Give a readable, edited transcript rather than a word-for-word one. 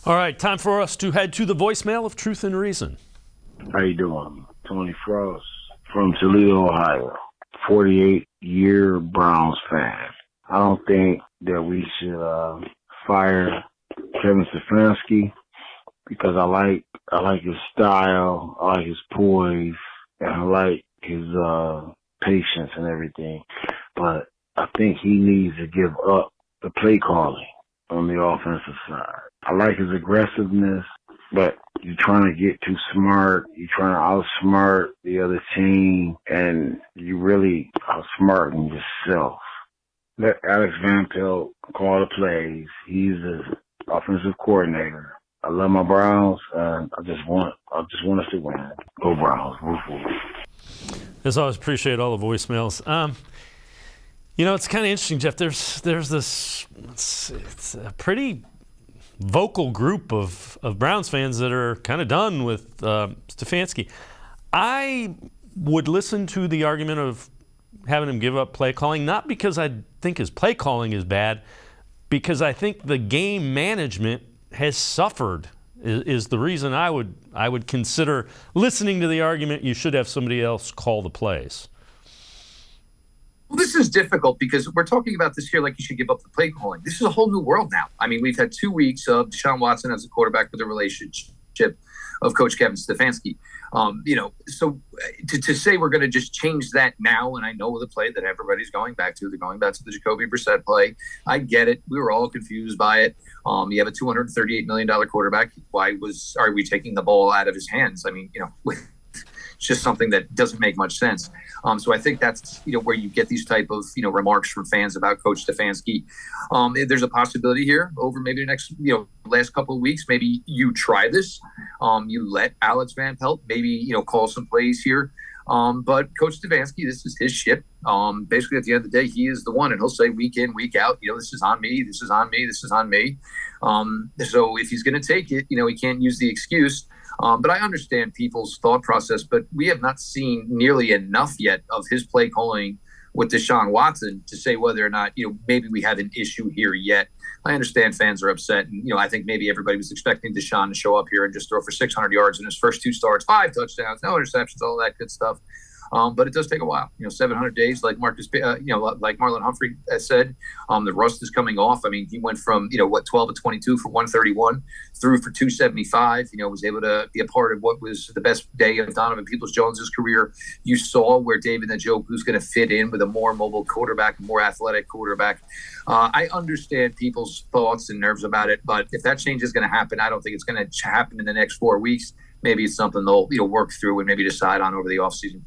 All right, time for us to head to the voicemail of Truth and Reason. How you doing? Tony Frost from Toledo, Ohio. 48-year Browns fan. I don't think that we should fire Kevin Stefanski because I like his style, I like his poise, and I like his patience and everything. But I think he needs to give up the play calling on the offensive side. I like his aggressiveness, but you're trying to get too smart. You're trying to outsmart the other team, and you really outsmarting yourself. Let Alex Van Pelt call the plays. He's the offensive coordinator. I love my Browns, and I just want us to win. Go Browns! Woof woof. As always, appreciate all the voicemails. It's kind of interesting, Jeff. There's this it's a pretty vocal group of Browns fans that are kind of done with Stefanski. I would listen to the argument of having him give up play calling, not because I think his play calling is bad, because I think the game management has suffered is the reason I would consider listening to the argument you should have somebody else call the plays. Well, this is difficult because we're talking about this here like you should give up the play calling. This is a whole new world now. I mean, we've had 2 weeks of Deshaun Watson as a quarterback with a relationship of Coach Kevin Stefanski. So to say we're going to just change that now, and I know the play that everybody's going back to, they're going back to the Jacoby Brissett play. I get it. We were all confused by it. You have a $238 million quarterback. Why are we taking the ball out of his hands? I mean, it's just something that doesn't make much sense. So I think that's, where you get these type of, remarks from fans about Coach Stefanski. There's a possibility here over maybe the next, last couple of weeks, maybe you try this. You let Alex Van Pelt maybe, call some plays here. But Coach Stefanski, this is his ship. Basically, at the end of the day, he is the one, and he'll say week in, week out, this is on me, this is on me, this is on me. So if he's going to take it, he can't use the excuse. But I understand people's thought process, but we have not seen nearly enough yet of his play calling with Deshaun Watson to say whether or not, maybe we have an issue here yet. I understand fans are upset. And, I think maybe everybody was expecting Deshaun to show up here and just throw for 600 yards in his first 2 starts, 5 touchdowns, no interceptions, all that good stuff. But it does take a while, 700 days, like like Marlon Humphrey has said. The rust is coming off. I mean, he went from, 12 of 22 for 131, threw for 275, was able to be a part of what was the best day of Donovan Peoples-Jones's career. You saw where David Njoku's going to fit in with a more mobile quarterback, a more athletic quarterback. I understand people's thoughts and nerves about it, but if that change is going to happen, I don't think it's going to happen in the next 4 weeks. Maybe it's something they'll, work through and maybe decide on over the offseason.